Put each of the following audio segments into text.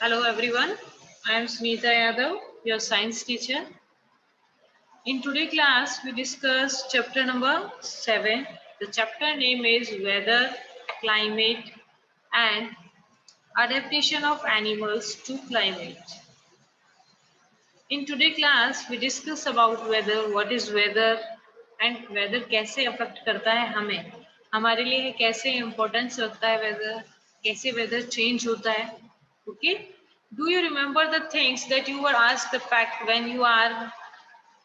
Hello everyone, I am Smita Yadav, your science teacher. In today's class, we discuss chapter number 7. The chapter name is Weather, Climate and Adaptation of Animals to Climate. In today's class, we discuss about weather, what is weather and weather कैसे affect करता है हमें, हमारे लिए कैसे importance रखता है weather, कैसे weather change होता है. Okay? Do you remember the things that you were asked the fact when you are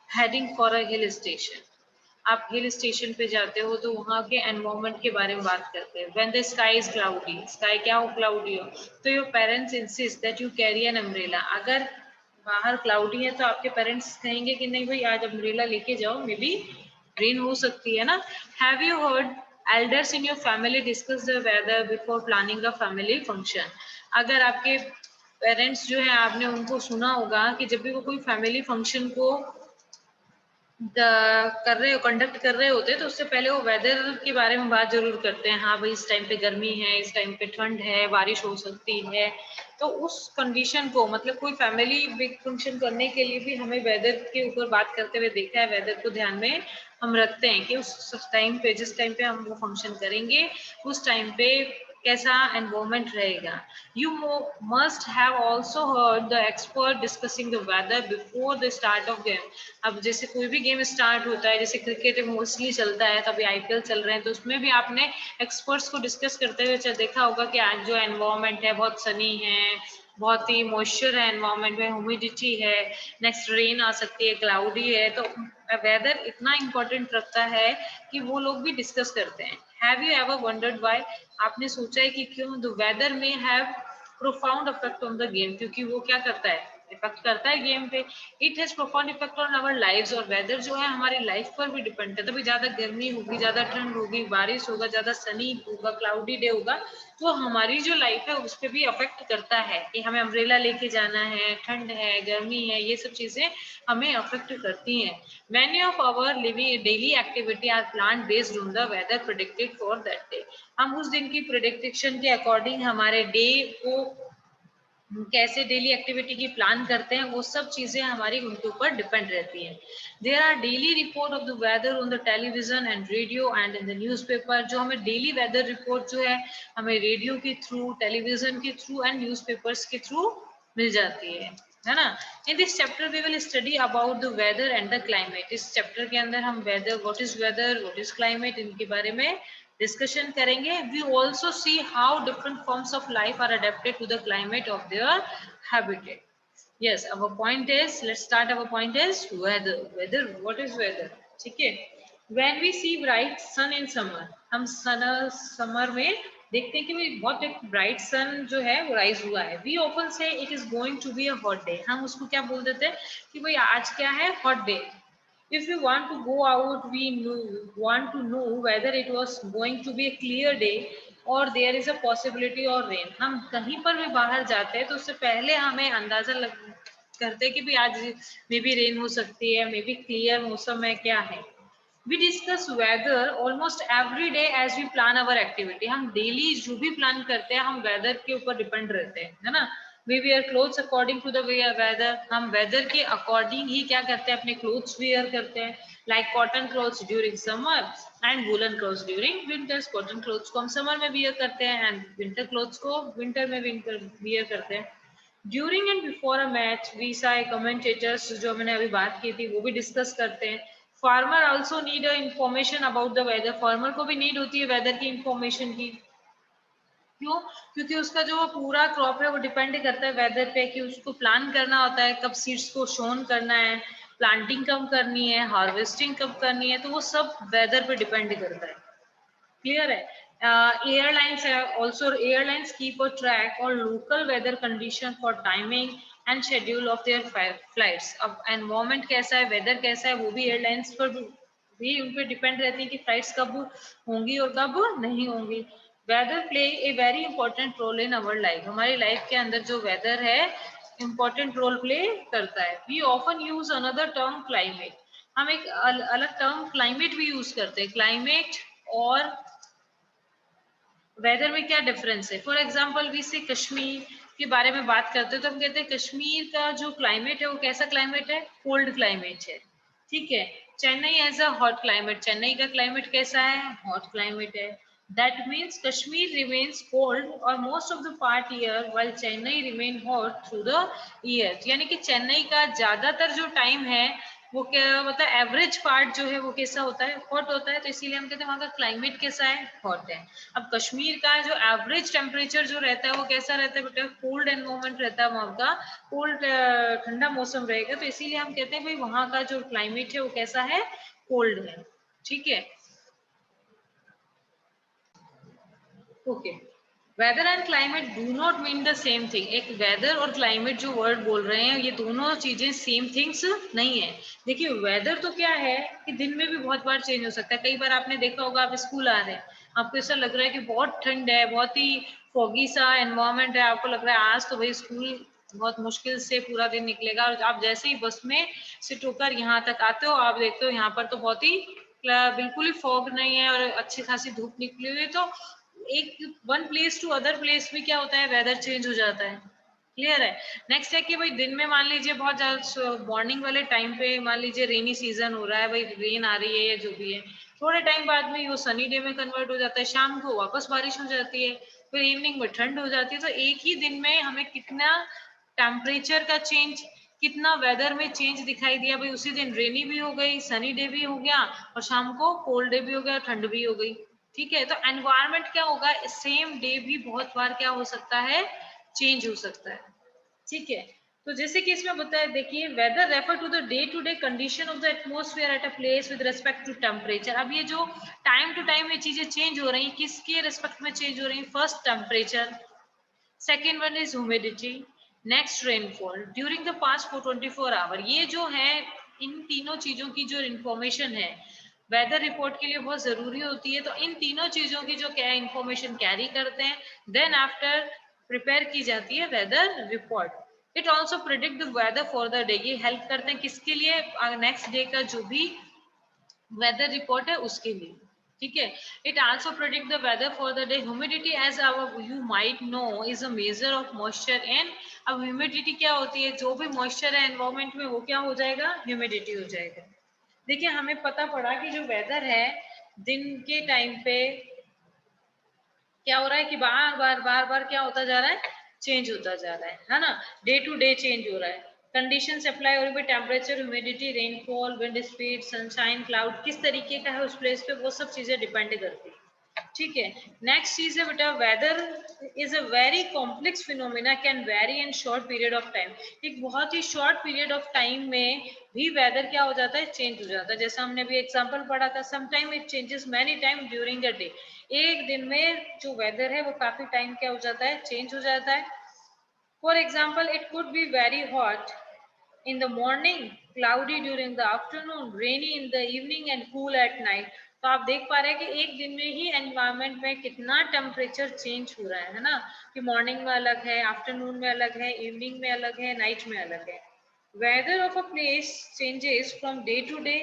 heading for a hill station? आप हिल स्टेशन पे जाते हो तो वहाँ के एनवायरमेंट के बारे में बात करते हैं. When the sky is cloudy, sky क्या हो क्लाउडी हो, तो your parents insist that you carry an umbrella. अगर बाहर क्लाउडी है तो आपके पेरेंट्स कहेंगे कि नहीं भाई आज अम्ब्रेला लेके जाओ, मे बी रेन हो सकती है ना. Have you heard elders in your family discuss the weather before planning a family function? अगर आपके पेरेंट्स जो है आपने उनको सुना होगा कि जब भी वो कोई फैमिली फंक्शन को कर रहे हो कंडक्ट कर रहे होते हैं तो उससे पहले वो वेदर के बारे में बात जरूर करते हैं. हाँ भाई इस टाइम पे गर्मी है, इस टाइम पे ठंड है, बारिश हो सकती है. तो उस कंडीशन को मतलब कोई फैमिली बिग फंक्शन करने के लिए भी हमें वेदर के ऊपर बात करते हुए देखा है. वेदर को ध्यान में हम रखते हैं कि उस टाइम पे जिस टाइम पे हम वो फंक्शन करेंगे उस टाइम पे कैसा एनवायरमेंट रहेगा. You must have also heard the expert discussing the weather before the start of game. अब जैसे कोई भी गेम स्टार्ट होता है, जैसे क्रिकेट मोस्टली चलता है, तभी आईपीएल चल रहे हैं, तो उसमें भी आपने एक्सपर्ट्स को डिस्कस करते हुए देखा होगा कि आज जो एनवायरमेंट है बहुत सनी है, बहुत ही मॉइस्चर है एनवायरमेंट में, ह्यूमिडिटी है, नेक्स्ट रेन आ सकती है, क्लाउडी है. तो वेदर इतना इम्पोर्टेंट रखता है कि वो लोग भी डिस्कस करते हैं. Have you ever wondered why? आपने सोचा है कि क्यों द वेदर में have profound effect on the game, क्योंकि वो क्या करता है, इफेक्ट करता है गेम पे. It has profound effect on our lives. और वेदर जो है हमारी लाइफ पर भी डिपेंड है. तभी ज्यादा गर्मी होगी, ज्यादा ठंड होगी, बारिश होगा, ज्यादा सनी होगा, क्लाउडी डे होगा, तो हमारी जो लाइफ है उस पर भी अफेक्ट करता है कि हमें अम्ब्रेला लेके जाना है, ठंड है, गर्मी है, ये सब चीजें हमें अफेक्ट करती हैं. Many of our living daily activity are plan based on the weather predicted for that day. हम उस दिन की प्रेडिक्शन के अकॉर्डिंग हमारे डे को कैसे डेली एक्टिविटी की प्लान करते हैं, वो सब चीजें हमारी उनके ऊपर डिपेंड रहती हैं. There are daily report of the weather on the television and radio and in the newspaper. जो हमें डेली वेदर रिपोर्ट जो है हमें रेडियो के थ्रू, टेलीविजन के थ्रू एंड न्यूज़पेपर्स के थ्रू मिल जाती है ना. In this chapter we will study about the weather and the climate. इस चैप्टर के अंदर हम weather, what is weather, what is climate, इनके बारे में discussion करेंगे. We also see how different forms of life are adapted to the climate of their habitat. Yes, our point is, let's start. Our point is weather. Weather, what is weather? ठीक है. When we see bright sun in summer, हम summer में देखते हैं कि भाई बहुत एक ब्राइट सन जो है वो राइज हुआ है. We often say it is going to be a hot day. हम उसको क्या बोल देते हैं कि भाई आज क्या है, hot day. If we want to go out, want to know whether it was going to be a clear day or there is a possibility or rain. हम कहीं पर भी बाहर जाते हैं तो उससे पहले हमें अंदाजा करते हैं कि भी आज मे बी रेन हो सकती है, मे बी क्लियर मौसम है, क्या है. We discuss weather almost every day as we plan our activity. हम डेली जो भी प्लान करते हैं हम वेदर के ऊपर डिपेंड रहते हैं, है ना. We wear clothes according to the weather. हम वेदर के अकॉर्डिंग ही क्या करते हैं, अपने क्लोथ्स वेयर करते हैं. Like cotton clothes during summer and woollen clothes during winters. Cotton clothes को हम समर में वियर करते हैं एंड विंटर क्लोथ्स को विंटर में वियर करते हैं. During and before a match we see commentators, जो मैंने अभी बात की थी वो भी डिस्कस करते हैं. Farmer also need information about the weather. Farmer को भी नीड होती है वेदर की इंफॉर्मेशन की. क्यों? क्योंकि उसका जो पूरा क्रॉप है वो डिपेंड करता है वेदर पे, कि उसको प्लान करना होता है कब सीड्स को शोन करना है, प्लांटिंग कब करनी है, हार्वेस्टिंग कब करनी है, तो वो सब वेदर पे डिपेंड करता है. क्लियर है. एयरलाइंस कीप अ ट्रैक और local weather condition for timing and schedule of their flights. अब एनवायरमेंट कैसा है, वेदर कैसा है, वो भी एयरलाइंस पर भी उन पर डिपेंड रहती है कि फ्लाइट्स कब होंगी और कब नहीं होंगी. Weather play a very important role in our life. हमारी लाइफ के अंदर जो वेदर है इंपॉर्टेंट रोल प्ले करता है. We often use another term climate. हम एक अलग टर्म क्लाइमेट भी यूज करते हैं. क्लाइमेट और वेदर में क्या डिफरेंस है. फॉर एग्जाम्पल वी से कश्मीर, के बारे में बात करते हैं तो हम कहते हैं कश्मीर का जो क्लाइमेट है वो कैसा क्लाइमेट है, कोल्ड क्लाइमेट है, ठीक है। Chennai has a hot climate, Chennai का क्लाइमेट कैसा है, हॉट क्लाइमेट है। That means Kashmir remains cold or most of the part year while Chennai remain hot through the year। यानी कि चेन्नई का ज्यादातर जो टाइम है वो क्या मतलब एवरेज पार्ट जो है वो कैसा होता है, हॉट होता है, तो इसीलिए हम कहते हैं वहाँ का क्लाइमेट कैसा है, हॉट है। अब कश्मीर का जो एवरेज टेम्परेचर जो रहता है वो कैसा रहता है बेटा, कोल्ड एनवायरमेंट रहता है वहाँ का, कोल्ड ठंडा मौसम रहेगा, तो इसीलिए हम कहते हैं भाई वहाँ का जो क्लाइमेट है वो कैसा है, कोल्ड है, ठीक है। Okay, weather and climate do not mean the same thing. एक वेदर और क्लाइमेट जो वर्ड बोल रहे हैं ये दोनों चीजें सेम थिंग्स नहीं है। देखिए वेदर तो क्या है कि दिन में भी बहुत बार चेंज हो सकता है। कई बार आपने देखा होगा आप स्कूल आ रहे हैं, आपको ऐसा लग रहा है कि बहुत ठंड है, बहुत ही फॉगी सा एनवायरमेंट है, आपको लग रहा है आज तो भाई स्कूल बहुत मुश्किल से पूरा दिन निकलेगा, और आप जैसे ही बस में सिट होकर यहाँ तक आते हो आप देखते हो यहाँ पर तो बहुत ही बिल्कुल ही फॉग नहीं है और अच्छी खासी धूप निकली हुई है। तो एक one place to other place में क्या होता है, वेदर चेंज हो जाता है, क्लियर है। नेक्स्ट है कि भाई दिन में मान लीजिए बहुत ज्यादा मॉर्निंग वाले टाइम पे मान लीजिए रेनी सीजन हो रहा है, भाई रेन आ रही है या जो भी है, थोड़े टाइम बाद में वो सनी डे में कन्वर्ट हो जाता है, शाम को वापस बारिश हो जाती है, फिर इवनिंग में ठंड हो जाती है। तो एक ही दिन में हमें कितना टेम्परेचर का चेंज, कितना वेदर में चेंज दिखाई दिया, भाई उसी दिन रेनी भी हो गई, सनी डे भी हो गया, और शाम को कोल्ड डे भी हो गया, ठंड भी हो गई, ठीक है। तो एनवायरमेंट क्या होगा, सेम डे भी बहुत बार क्या हो सकता है, चेंज हो सकता है, ठीक है। तो जैसे कि इसमें बताया, देखिए weather refer to the day to day condition of the atmosphere at a place with respect to temperature. अब ये जो टाइम टू टाइम ये चीजें चेंज हो रही हैं, किसके रिस्पेक्ट में चेंज हो रही है, first temperature, second one is humidity, next rainfall during the past 24 hour. ये जो है इन तीनों चीजों की जो इंफॉर्मेशन है वेदर रिपोर्ट के लिए बहुत जरूरी होती है। तो इन तीनों चीजों की जो क्या इंफॉर्मेशन कैरी करते हैं, देन आफ्टर प्रिपेयर की जाती है weather report. It also predict the weather for the day. ये हेल्प करते हैं किसके लिए, नेक्स्ट डे का जो भी वेदर रिपोर्ट है उसके लिए, ठीक है। It also predict the weather for the day. Humidity as our you might know is a measure of moisture and. अब ह्यूमिडिटी क्या होती है, जो भी मॉइस्चर है एनवायरमेंट में वो क्या हो जाएगा, ह्यूमिडिटी हो जाएगा। देखिए हमें पता पड़ा कि जो वेदर है दिन के टाइम पे क्या हो रहा है कि बार बार क्या होता जा रहा है, चेंज होता जा रहा है ना, डे टू डे चेंज हो रहा है। कंडीशंस अप्लाई हो रही है, temperature, humidity, rainfall, wind speed, sunshine, cloud किस तरीके का है उस प्लेस पे, वो सब चीजें डिपेंड करती है, ठीक है। नेक्स्ट चीज है बेटा, weather is a very complex phenomena, can vary in short period of time. एक बहुत ही शॉर्ट पीरियड ऑफ टाइम में भी वेदर क्या हो जाता है, चेंज हो जाता है। जैसा हमने अभी एग्जांपल पढ़ा था, sometime it changes many time during the day. एक दिन में जो वेदर है वो काफी टाइम क्या हो जाता है, चेंज हो जाता है। For example it could be very hot in the morning, cloudy during the afternoon, rainy in the evening and cool at night। तो आप देख पा रहे हैं कि एक दिन में ही एनवायरमेंट में कितना टेम्परेचर चेंज हो रहा है ना, कि मॉर्निंग में अलग है, आफ्टरनून में अलग है, इवनिंग में अलग है, नाइट में अलग है। Weather of a place changes from day to day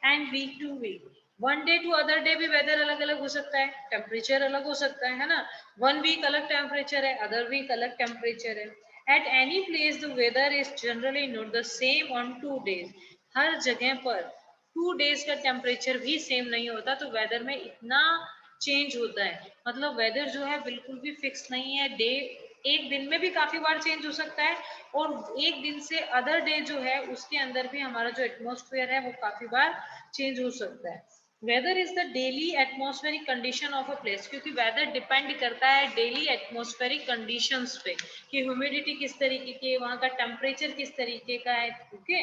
and week to week. One day to other day भी वेदर अलग अलग हो सकता है, टेम्परेचर अलग हो सकता है ना। वन वीक अलग टेम्परेचर है, अदर वीक अलग टेम्परेचर है। At any place the weather is generally not the same on 2 days। हर जगह पर 2 days का टेम्परेचर भी सेम नहीं होता, तो वेदर में इतना चेंज होता है। मतलब वेदर जो है बिल्कुल भी फिक्स नहीं है, डे एक दिन में भी काफी बार चेंज हो सकता है, और एक दिन से अदर डे जो है उसके अंदर भी हमारा जो एटमॉस्फेयर है वो काफी बार चेंज हो सकता है। Weather is the daily atmospheric condition of a place, क्योंकि वेदर डिपेंड करता है डेली एटमॉस्फेरिक कंडीशंस पे, कि ह्यूमिडिटी किस तरीके की है, वहाँ का टेम्परेचर किस तरीके का है, okay.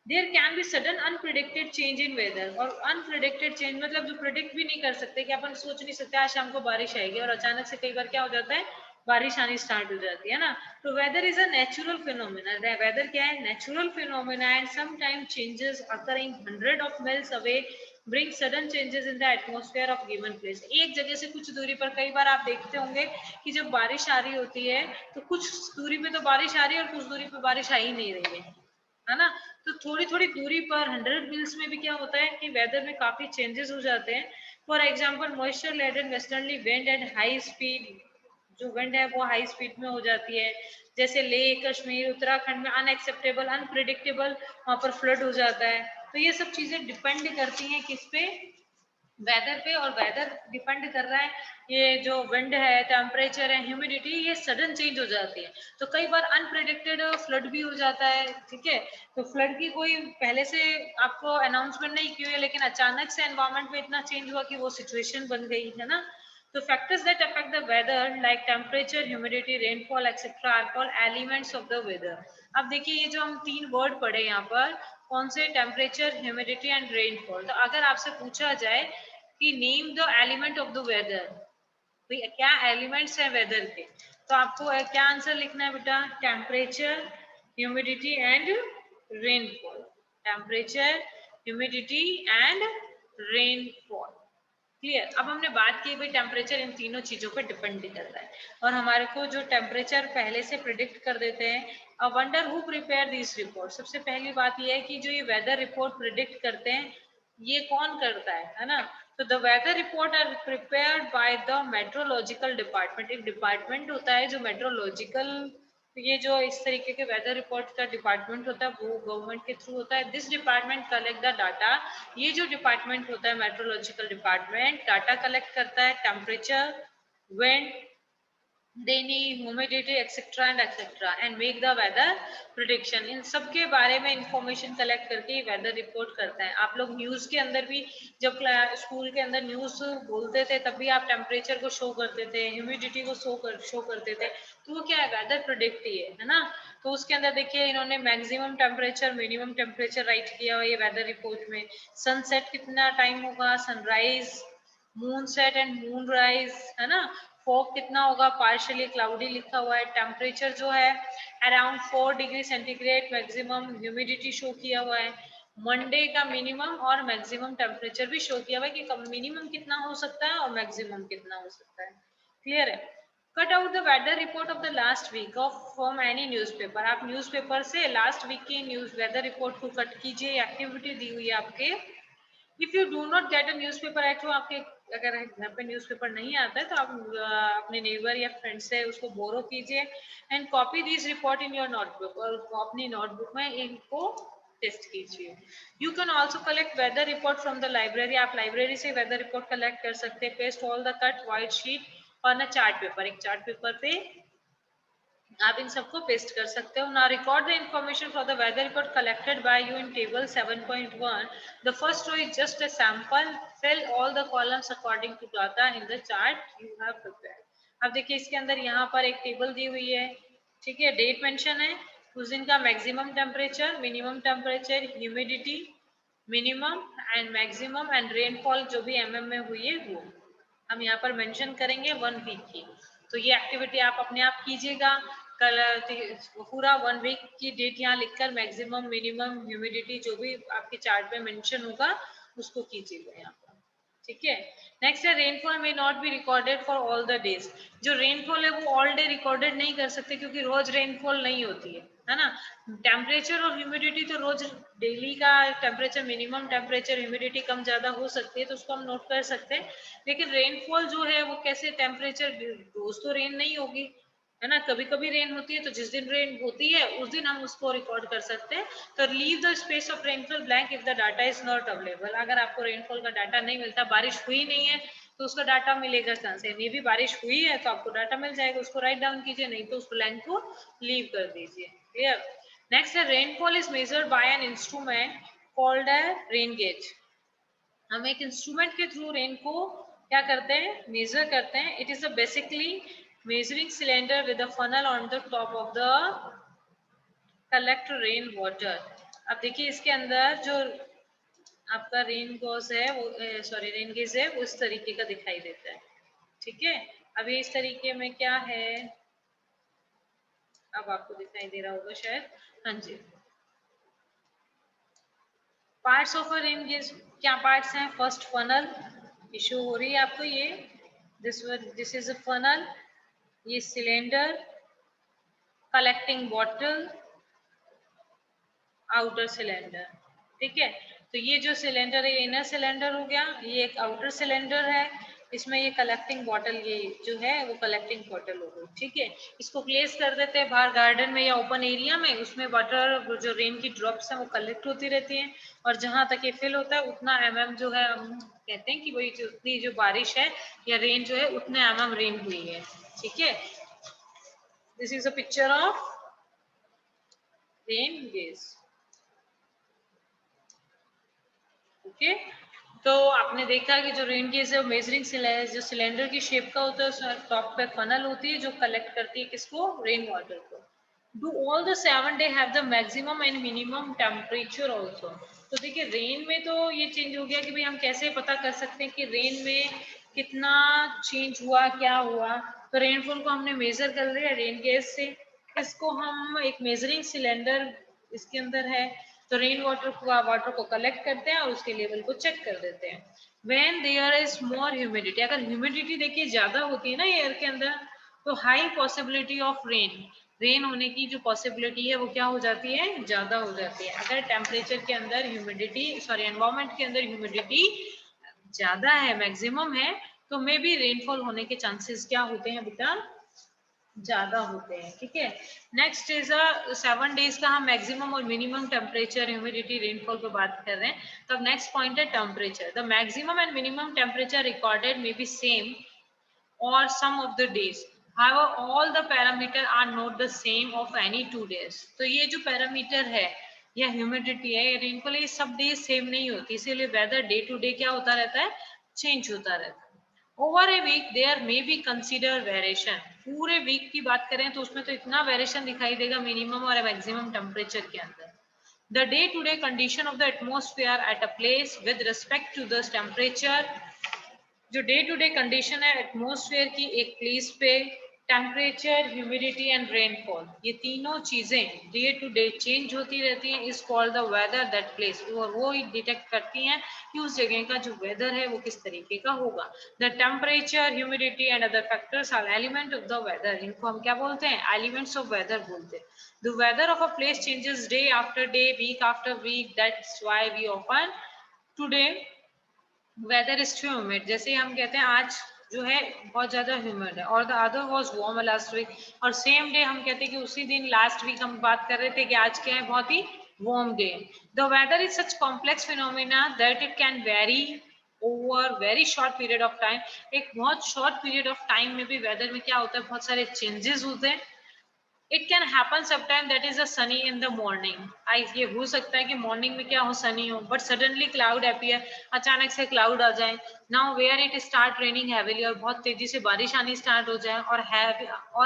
There can be sudden unpredicted change in weather. और अनप्रिडिक्टेड चेंज मतलब जो प्रिडिक्ट भी नहीं कर सकते, कि अपन सोच नहीं सकते आज शाम को बारिश आएगी, और अचानक से कई बार क्या हो जाता है, बारिश आनी स्टार्ट हो जाती है ना। तो weather is a natural phenomena. Weather क्या है, natural phenomena, and sometime changes occurring hundred of miles away bring sudden changes in the atmosphere of given place. एक जगह से कुछ दूरी पर कई बार आप देखते होंगे कि जब बारिश आ रही होती है तो कुछ दूरी पे तो बारिश आ रही है और कुछ दूरी पे बारिश आ ही नहीं रही है ना। तो थोड़ी थोड़ी दूरी पर 100 मील्स में भी क्या होता है कि वेदर में काफी चेंजेस हो जाते हैं। For example moisture leaded westerly wind and high speed जो विंड है वो हाई स्पीड में हो जाती है, जैसे लेह कश्मीर उत्तराखंड में अनएक्सेप्टेबल अनप्रिडिक्टेबल वहां पर फ्लड हो जाता है। तो ये सब चीजें डिपेंड करती हैं किस पे, वेदर पे, और वेदर डिपेंड कर रहा है, ये जो विंड है टेम्परेचर है ह्यूमिडिटी ये सडन चेंज हो जाती है, तो कई बार अनप्रिडिक्टेड फ्लड भी हो जाता है। ठीक है, तो फ्लड की कोई पहले से आपको अनाउंसमेंट नहीं की हुई है, लेकिन अचानक से एनवायरमेंट में इतना चेंज हुआ कि वो सिचुएशन बन गई है ना। तो factors that affect the weather like temperature humidity rainfall etcetera are called elements of the weather. अब देखिए ये जो हम तीन वर्ड पढ़े यहाँ पर, कौन से, टेम्परेचर ह्यूमिडिटी एंड रेनफॉल। तो अगर आपसे पूछा जाए कि name the element of the weather, भाई क्या एलिमेंट्स हैं वेदर के, तो आपको क्या आंसर लिखना है बेटा, temperature humidity and rainfall. Temperature humidity and rainfall. Clear. अब हमने बात की भाई टेम्परेचर इन तीनों चीजों पर डिपेंड करता है, और हमारे को जो टेम्परेचर पहले से प्रिडिक्ट कर देते हैं। अब wonder who prepare this report, सबसे पहली बात यह है कि जो ये वेदर रिपोर्ट प्रिडिक्ट करते हैं ये कौन करता है ना। तो the weather report are prepared by the meteorological department, एक डिपार्टमेंट होता है जो मेट्रोलॉजिकल, ये जो इस तरीके के वेदर रिपोर्ट का डिपार्टमेंट होता है वो गवर्नमेंट के थ्रू होता है। This department collect the data, ये जो डिपार्टमेंट होता है मेट्रोलॉजिकल डिपार्टमेंट डाटा कलेक्ट करता है temperature, wind, rainy, humidity etcetera and make the weather prediction. इन सब के बारे में इंफॉर्मेशन कलेक्ट करके वेदर रिपोर्ट करता है। आप लोग न्यूज के अंदर भी जब स्कूल के अंदर न्यूज बोलते थे तब भी आप टेम्परेचर को शो करते थे, ह्यूमिडिटी को शो करते थे, तो वो क्या है, वेदर प्रिडिक्ट ही है ना। तो उसके अंदर देखिए इन्होंने maximum temperature minimum temperature right किया हुआ है ये वेदर रिपोर्ट में। सनसेट कितना टाइम होगा, sunrise, moon set and moon rise, है ना। फॉग कितना होगा, पार्शियली क्लाउडी लिखा हुआ है। टेम्परेचर जो है around 4 degree centigrade maximum, humidity show किया हुआ है। मंडे का मिनिमम और मैक्सिमम टेम्परेचर भी शो किया हुआ है कि मिनिमम कितना हो सकता है और मैक्सिमम कितना हो सकता है। क्लियर है। Cut out the weather report of the last week of from any newspaper, आप न्यूज़पेपर से लास्ट वीक की न्यूज वेदर रिपोर्ट को कट कीजिए, एक्टिविटी दी हुई है आपके। If you do not get a newspaper at home, आपके अगर घर पे न्यूज़पेपर नहीं आता है तो आप अपने नेबर या फ्रेंड से उसको बोरो कीजिए and copy this report in your notebook, और अपनी नोटबुक में इनको टेस्ट कीजिए। You can also collect weather report from the library, आप लाइब्रेरी से वेदर रिपोर्ट कलेक्ट कर सकते हैं। Paste all the cut white sheet on a chart paper, एक चार्ट पेपर पे आप इन सबको पेस्ट कर सकते हो। Now record the information for the weather report collected by you in table 7.1। The first row is just a sample, fill all the columns according to data in the chart you have prepared. अब देखिए इसके अंदर यहाँ पर एक table दी हुई है, ठीक है, डेट मेंशन है, उस दिन का maximum temperature, minimum temperature, humidity minimum and maximum and rainfall जो भी में हुई है वो हम यहाँ पर मेंशन करेंगे 1 वीक की। तो ये एक्टिविटी आप अपने आप कीजिएगा। कल पूरा 1 वीक की डेट यहाँ लिखकर मैक्सिमम मिनिमम ह्यूमिडिटी जो भी आपके चार्ट में मेंशन होगा उसको कीजिएगा यहाँ पर। ठीक है। नेक्स्ट है रेनफॉल में not be recorded for all the days. जो रेनफॉल है वो ऑल डे रिकॉर्डेड नहीं कर सकते क्योंकि रोज रेनफॉल नहीं होती है ना। टेम्परेचर और ह्यूमिडिटी तो रोज डेली का टेम्परेचर, मिनिमम टेम्परेचर, ह्यूमिडिटी कम ज्यादा हो सकती है तो उसको हम नोट कर सकते हैं। लेकिन रेनफॉल जो है वो कैसे, टेम्परेचर रोज तो रेन नहीं होगी है ना, कभी कभी रेन होती है, तो जिस दिन रेन होती है उस दिन हम उसको रिकॉर्ड कर सकते हैं। तो leave the space of rainfall blank if the data is not available. अगर आपको रेनफॉल का डाटा नहीं मिलता, बारिश हुई नहीं है तो उसका डाटा मिलेगा कहाँ से, मे भी बारिश हुई है तो आपको डाटा मिल जाएगा, उसको राइट डाउन कीजिए, नहीं तो उस ब्लैंक को लीव कर दीजिए। क्लियर। नेक्स्ट है rainfall is measured by an instrument called a rain gauge. हम एक इंस्ट्रूमेंट के थ्रू रेन को क्या करते हैं, मेजर करते हैं। It is a basically measuring cylinder with a funnel on the top of the collect rain water। अब देखिए इसके अंदर जो आपका रेन गॉज है वो रेन गेज है वो इस तरीके का दिखाई देता है। ठीक है। अब ये इस तरीके में क्या है, अब आपको दिखाई दे रहा होगा शायद, हाँ जी। Parts of a rain gauge, क्या पार्ट्स हैं, फर्स्ट फनल इशू हो रही है आपको, ये दिस इज अ फनल, ये cylinder, collecting bottle, outer cylinder. ठीक है। तो ये जो सिलेंडर है इनर सिलेंडर हो गया, ये एक आउटर सिलेंडर है, इसमें ये कलेक्टिंग बॉटल, ये जो है वो कलेक्टिंग बॉटल हो गई, ठीक है। इसको प्लेस कर देते हैं बाहर गार्डन में या ओपन एरिया में, उसमें वाटर जो रेन की ड्रॉप्स है वो कलेक्ट होती रहती हैं, और जहां तक ये फिल होता है उतना जो है हम कहते हैं कि वही उतनी जो बारिश है या रेन जो है उतने रेन हुई है, ठीक है। This is a picture of rain gauge, okay. तो आपने देखा कि जो रेन गेज है वो मेजरिंग जो सिलेंडर की शेप का होता है, उसमें टॉप पे फनल होती है जो कलेक्ट करती है किसको, रेन वाटर को। Do all the 7 day have the maximum and minimum temperature also. तो देखिए रेन में तो ये चेंज हो गया कि भाई हम कैसे पता कर सकते हैं कि रेन में कितना चेंज हुआ, क्या हुआ। तो रेनफॉल को हमने मेजर कर लिया रेन गेज से, इसको हम एक मेजरिंग सिलेंडर इसके अंदर है, तो रेन वाटर को कलेक्ट करते हैं और उसके लेवल को चेक कर देते हैं। When there is more humidity, अगर ह्यूमिडिटी देखिए ज्यादा होती है ना एयर के अंदर, तो हाई पॉसिबिलिटी ऑफ रेन होने की जो पॉसिबिलिटी है वो क्या हो जाती है, ज्यादा हो जाती है। अगर टेम्परेचर के अंदर एनवायरमेंट के अंदर ह्यूमिडिटी ज्यादा है, मैक्सिमम है, तो मे बी रेनफॉल होने के चांसेस क्या होते हैं बेटा, ज्यादा होते हैं, ठीक है। नेक्स्ट इज 7 डेज का हम मैक्सिमम और मिनिमम टेम्परेचर, ह्यूमिडिटी, रेनफॉल पे बात कर रहे हैं। तो अब नेक्स्ट पॉइंट है temperature. The maximum and minimum temperature recorded may be same or some of the days. However, all the parameter are not the same of any 2 days. तो ये जो पैरामीटर है या ह्यूमिडिटी है या रेनफॉल, ये सब डे सेम नहीं होती, इसीलिए वेदर डे टू डे क्या होता रहता है, चेंज होता रहता है। Over a week there may be consider variation. पूरे वीक की बात करें तो उसमें तो इतना वेरिएशन दिखाई देगा मिनिमम और मैक्सिमम टेम्परेचर के अंदर। The day-to-day condition of the atmosphere at a place with respect to the temperature, जो डे टू डे कंडीशन है एटमॉस्फेयर की एक प्लेस पे, टेम्परेचर, ह्यूमिडिटी एंड रेनफॉल, ये तीनों चीजें डे टू डे चेंज होती रहती हैं, is called the whether that place, और वो डिटेक्ट करती हैं कि उस जगह का जो वेदर है वो किस तरीके का होगा। The temperature, humidity and other factors are element of the weather, इनको हम क्या बोलते हैं, एलिमेंट्स ऑफ वेदर बोलते हैं। The weather of a place changes day after day, week after week, that's why we often today weather is too humid, जैसे हम कहते हैं आज जो है बहुत ज्यादा ह्यूमिड है, और the other was warm last week, और सेम डे हम कहते हैं कि उसी दिन लास्ट वीक हम बात कर रहे थे कि आज क्या है, बहुत ही warm day. The weather is such complex phenomena that it can vary over very short period of time. एक बहुत शॉर्ट पीरियड ऑफ टाइम में भी वेदर में क्या होता है, बहुत सारे चेंजेस होते हैं। It can happen sometime that is a Sunny in the morning, ये हो सकता है कि मॉर्निंग में क्या हो, सनी हो, बट सडनली क्लाउड अपीयर, अचानक से क्लाउड आ जाए। Now where it start raining heavily, और बहुत तेजी से बारिश आनी स्टार्ट हो जाए, और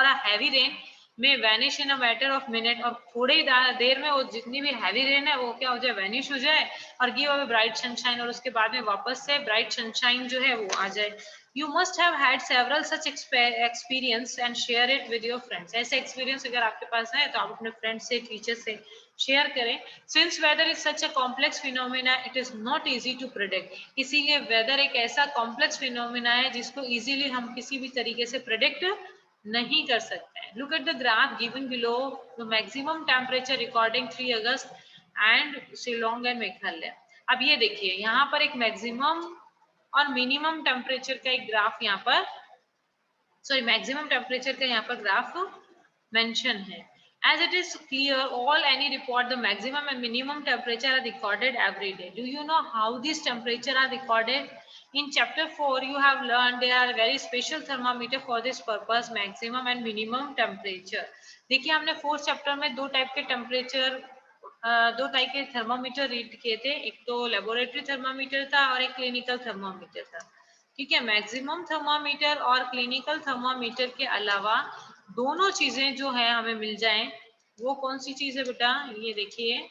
अ हैवी रेन में vanish in a matter of minute, और थोड़ी ही देर में वो जितनी भी हैवी रेन है वो क्या हो जाए, वैनिश हो जाए, और गिव अवे ब्राइट सनशाइन, और उसके बाद में वापस से ब्राइट सनशाइन जो है वो आ जाए। You must have had several such experience and share it with your friends. ऐसे experience अगर आपके पास है तो आप अपने friends से, teachers से share करें। Since weather is such a complex phenomena, it is not easy to predict. इसीलिए weather एक ऐसा complex phenomena है जिसको easily हम किसी भी तरीके से predict नहीं कर सकते हैं। Look at the graph given below, the maximum temperature recording 3 August and Shillong and Meghalaya. अब ये देखिए यहाँ पर एक मैक्सिमम और मिनिमम टेम्परेचर का एक ग्राफ यहाँ पर, सॉरी मैक्सिमम टेम्परेचर का यहाँ पर ग्राफ मेंशन है। As it is clear, all any report the maximum and minimum temperature are recorded every day. Do you know how these temperature are recorded? In chapter 4, you have learned there are very special thermometer for this purpose, maximum and minimum temperature. देखिए हमने 4th chapter में दो type के temperature, दो type के thermometer read किए थे, एक तो लेबोरेटरी थर्मोमीटर था और एक क्लिनिकल थर्मोमीटर था, ठीक है। मैक्सिमम थर्मोमीटर और क्लिनिकल थर्मोमीटर के अलावा दोनों चीजें जो है हमें मिल जाएं, वो कौन सी चीज है बेटा, ये देखिए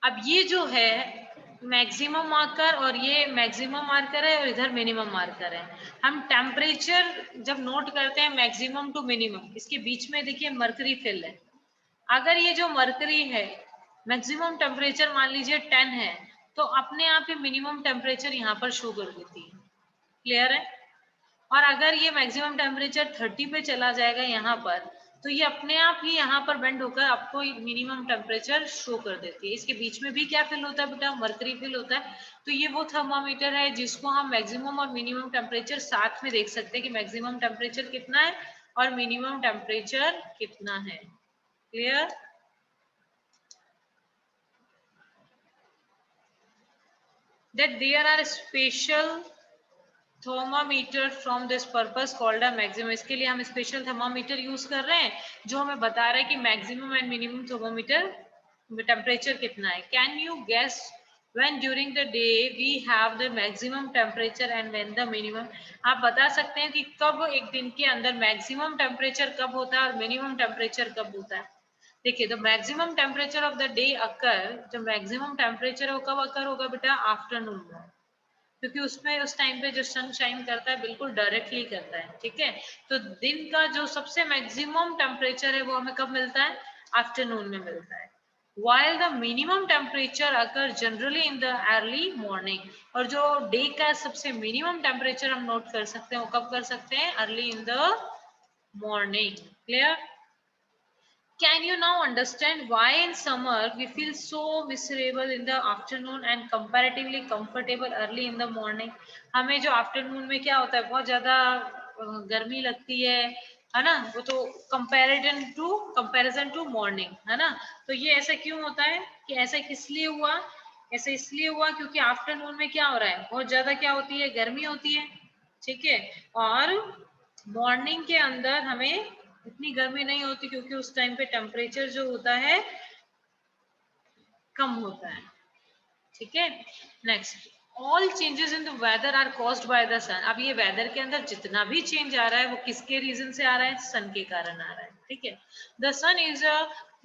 अब ये जो है मैक्सिमम मार्कर, और ये मैक्सिमम मार्कर है और इधर मिनिमम मार्कर है। हम टेम्परेचर जब नोट करते हैं मैक्सिमम टू मिनिमम, इसके बीच में देखिए मरकरी फिल है। अगर ये जो मरकरी है मैक्सिमम टेम्परेचर मान लीजिए 10 है, तो अपने आप ही मिनिमम टेम्परेचर यहाँ पर शो कर देती है, क्लियर है। और अगर ये मैक्सिमम टेम्परेचर 30 पे चला जाएगा यहाँ पर, तो ये अपने आप ही यहाँ पर बेंड होकर आपको मिनिमम टेम्परेचर शो कर देती है। इसके बीच में भी क्या फिल होता है बेटा, मरकरी फिल होता है। तो ये वो थर्मामीटर है जिसको हम मैक्सिमम और मिनिमम टेम्परेचर साथ में देख सकते हैं कि मैक्सिमम टेम्परेचर कितना है और मिनिमम टेम्परेचर कितना है। Clear? That there are special thermometer from this purpose called a maximum. इसके लिए हम स्पेशल थर्मामीटर यूज कर रहे हैं जो हमें बता रहा है कि maximum and minimum thermometer temperature कितना है। Can you guess when during the day we have the maximum temperature and when the minimum? आप बता सकते हैं कि कब एक दिन के अंदर मैक्सिमम टेम्परेचर कब होता है और मिनिमम टेम्परेचर कब होता है। देखिए the maximum temperature of the day occur, जो मैक्सिमम टेम्परेचर है वो कब अकर होगा बेटा, आफ्टरनून में, क्योंकि उसमें उस टाइम पे जो सन शाइन करता है बिल्कुल डायरेक्टली करता है। ठीक है, तो दिन का जो सबसे मैक्सिमम टेम्परेचर है वो हमें कब मिलता है, आफ्टरनून में मिलता है। while the minimum temperature occur generally in the early morning, और जो डे का सबसे मिनिमम टेम्परेचर हम नोट कर सकते हैं वो कब कर सकते हैं, early in the morning. Clear? Can you now understand why in summer we feel so miserable in the afternoon and comparatively comfortable early in the morning? हमें जो आफ्टरनून में क्या होता है, बहुत ज्यादा गर्मी लगती है ना, वो तो कंपैरिजन टू मॉर्निंग, है ना। तो ये ऐसा क्यों होता है कि ऐसा किस लिए हुआ, ऐसा इसलिए हुआ क्योंकि आफ्टरनून में क्या हो रहा है, बहुत ज्यादा क्या होती है, गर्मी होती है। ठीक है, और मॉर्निंग के अंदर हमें इतनी गर्मी नहीं होती क्योंकि उस टाइम पे टेम्परेचर जो होता है कम होता है। ठीक है, next, all changes in the weather are caused by the sun. अब ये वेदर के अंदर जितना भी चेंज आ रहा है वो किसके रीजन से आ रहा है, सन के कारण आ रहा है। ठीक है, the sun is a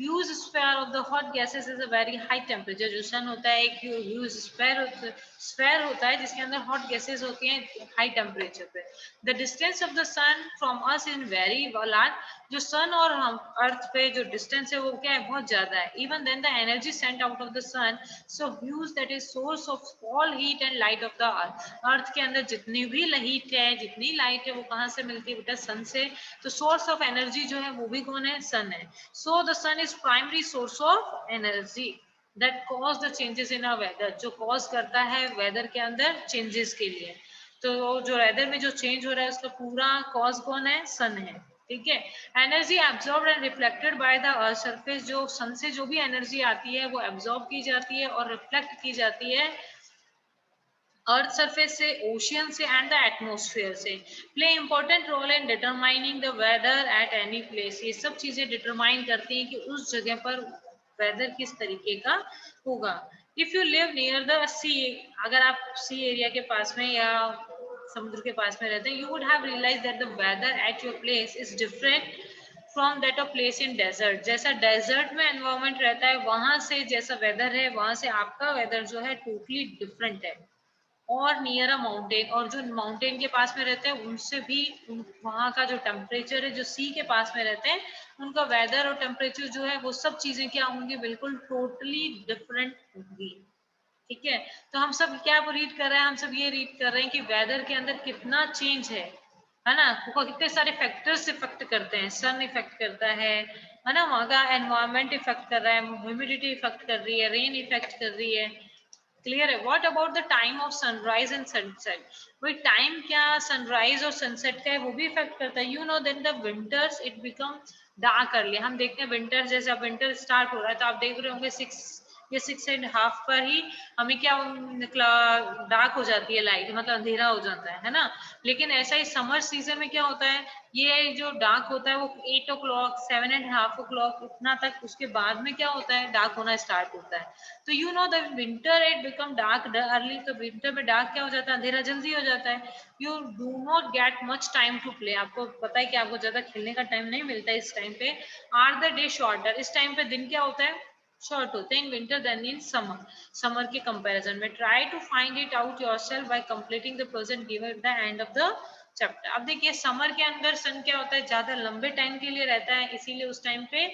huge sphere of the hot gases is a very high temperature. जो सन होता है एक ह्यूज स्फीयर होता है जिसके अंदर हॉट गैसेस होती हैं हाई टेम्परेचर पे। The distance of the sun from us in very large. जो सन और हम अर्थ पे जो डिस्टेंस है वो क्या है, बहुत ज्यादा है। Even then the energy sent out of the sun so huge that is source of all heat and light of the earth. Earth के अंदर जितनी भी हीट है, जितनी लाइट है, वो कहाँ से मिलती है बेटा, सन से। तो सोर्स ऑफ एनर्जी जो है वो भी कौन है, सन है। So the sun is primary source of energy that cause the changes in a weather. जो कॉज करता है वेदर के अंदर चेंजेस के लिए। तो जो वेदर में जो चेंज हो रहा है उसका पूरा कॉज कौन है, सन है। ठीक है, energy absorb and reflected by the earth surface. जो सन से जो भी एनर्जी आती है वो एब्जॉर्ब की जाती है और रिफ्लेक्ट की जाती है अर्थ सरफेस से, ओशियन से एंड द एटमोस्फेयर से। Play important role in determining the weather at any place. ये सब चीजें डिटरमाइन करती हैं कि उस जगह पर वेदर किस तरीके का होगा। If you live near the sea, अगर आप सी एरिया के पास में या समुद्र के पास में रहते हैं, you would have realise that the weather at your place is different from that of place in desert. जैसा डेजर्ट में एनवायरमेंट रहता है वहां से जैसा वेदर है, वहां से आपका वेदर जो है टोटली डिफरेंट है। और नियर अ माउंटेन, और जो माउंटेन के पास में रहते हैं उनसे भी वहाँ का जो टेम्परेचर है, जो सी के पास में रहते हैं उनका वेदर और टेम्परेचर जो है वो सब चीजें क्या होंगी, बिल्कुल टोटली डिफरेंट होंगी। ठीक है, तो हम सब क्या रीड कर रहे हैं, हम सब ये रीड कर रहे हैं कि वेदर के अंदर कितना चेंज है ना। वो कितने सारे फैक्टर्स इफेक्ट करते हैं, सन इफेक्ट करता है ना, वहाँ का एनवायरमेंट इफेक्ट कर रहा है, ह्यूमिडिटी इफेक्ट कर रही है, रेन इफेक्ट कर रही है। क्लियर है? What about the time of sunrise and sunset? वही टाइम क्या सनराइज और सनसेट का है वो भी इफेक्ट करता है। You know then the winters it become dark early. हम देखते हैं विंटर, जैसे अब विंटर स्टार्ट हो रहा है तो आप देख रहे होंगे 6 या 6.5 पर ही हमें क्या निकला, डार्क हो जाती है लाइट, मतलब अंधेरा हो जाता है ना। लेकिन ऐसा ही समर सीजन में क्या होता है, ये जो डार्क होता है वो 8 o'clock 7.5 o'clock इतना तक, उसके बाद में क्या होता है, डार्क होना स्टार्ट होता है। तो you know the winter it become dark early. तो विंटर में डार्क क्या हो जाता है, अंधेरा जल्दी हो जाता है। You do not get much time to play. आपको पता है कि आपको ज्यादा खेलने का टाइम नहीं मिलता है इस टाइम पे। आर द डे शॉर्टर, इस टाइम पे दिन क्या होता है, शॉर्ट होते हैं in winter than in summer, summer के कंपैरिजन में। Try to find it out yourself by completing the present given at the end of the chapter. अब देखिए समर के अंदर सन क्या होता है, ज्यादा लंबे टाइम के लिए रहता है, इसीलिए उस टाइम पे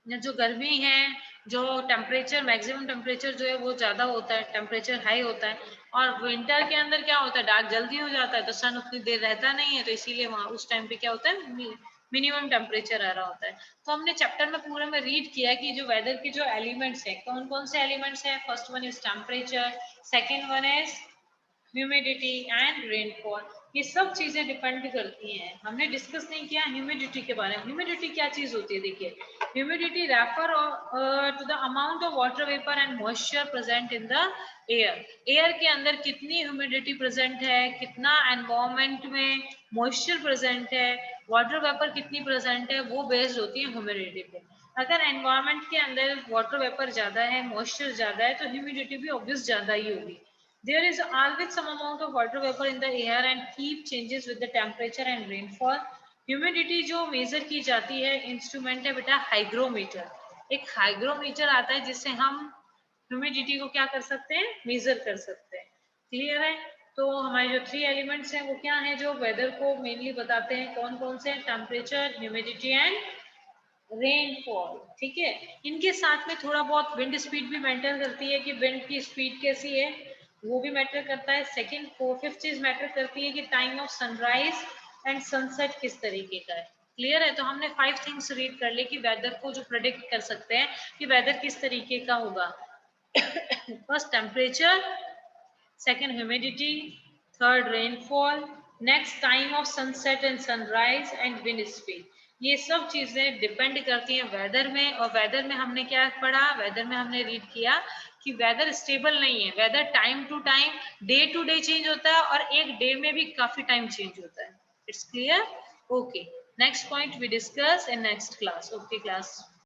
जो गर्मी है, जो टेम्परेचर मैक्सिमम टेम्परेचर जो है वो ज्यादा होता है, टेम्परेचर हाई होता है। और विंटर के अंदर क्या होता है, डार्क जल्दी हो जाता है, तो सन उतनी देर रहता नहीं है, तो इसीलिए वहां उस टाइम पे क्या होता है, मिनिमम टेम्परेचर आ रहा होता है। तो हमने चैप्टर में पूरे में रीड किया कि जो वेदर के जो एलिमेंट्स है, कौन कौन से एलिमेंट्स है। First one is temperature, second one is humidity and rainfall. ये सब चीजें डिपेंड करती हैं। हमने डिस्कस नहीं किया ह्यूमिडिटी के बारे में। ह्यूमिडिटी क्या चीज होती है, देखिए humidity refer to the amount of water vapour and moisture present in the air. Air के अंदर कितनी ह्यूमिडिटी प्रेजेंट है, कितना एनवायरमेंट में मॉइस्चर प्रेजेंट है, वाटर वेपर कितनी प्रेजेंट है, वो बेस्ड होती है ह्यूमिडिटी पे। अगर एनवायरमेंट के अंदर वाटर वेपर ज्यादा है, मॉइस्चर ज्यादा है, तो ह्यूमिडिटी भी ऑब्वियस ज्यादा ही होगी। There is always some amount of water vapor in the air and keep changes with the temperature and rainfall. Humidity जो मेजर की जाती है, इंस्ट्रूमेंट है बेटा हाइग्रोमीटर। एक हाइग्रोमीटर आता है जिससे हम ह्यूमिडिटी को क्या कर सकते हैं, मेजर कर सकते हैं। क्लियर है। तो हमारे जो 3 एलिमेंट्स हैं वो क्या हैं जो वेदर को मेनली बताते हैं, कौन कौन से, टेम्परेचर, ह्यूमिडिटी एंड रेनफॉल। ठीक है। इनके साथ में थोड़ा बहुत विंड स्पीड भी मैटर करती है कि विंड की स्पीड कैसी है, वो भी मैटर करता है। सेकंड फिफ्थ चीज मैटर करती है कि time of sunrise and sunset किस तरीके का है। क्लियर है। तो हमने 5 थिंग्स रीड कर ली कि वेदर को जो प्रेडिक्ट कर सकते हैं कि वेदर किस तरीके का होगा। First temperature, second humidity, third rainfall, next time of sunset and sunrise and wind speed। ये सब चीजें डिपेंड करती हैं वेदर में। और वेदर में हमने क्या पढ़ा, वेदर में हमने रीड किया कि वेदर स्टेबल नहीं है। Weather time to time, day to day change होता है और एक डे में भी काफी टाइम चेंज होता है। It's clear. Okay, next point we discuss in next class. Okay class.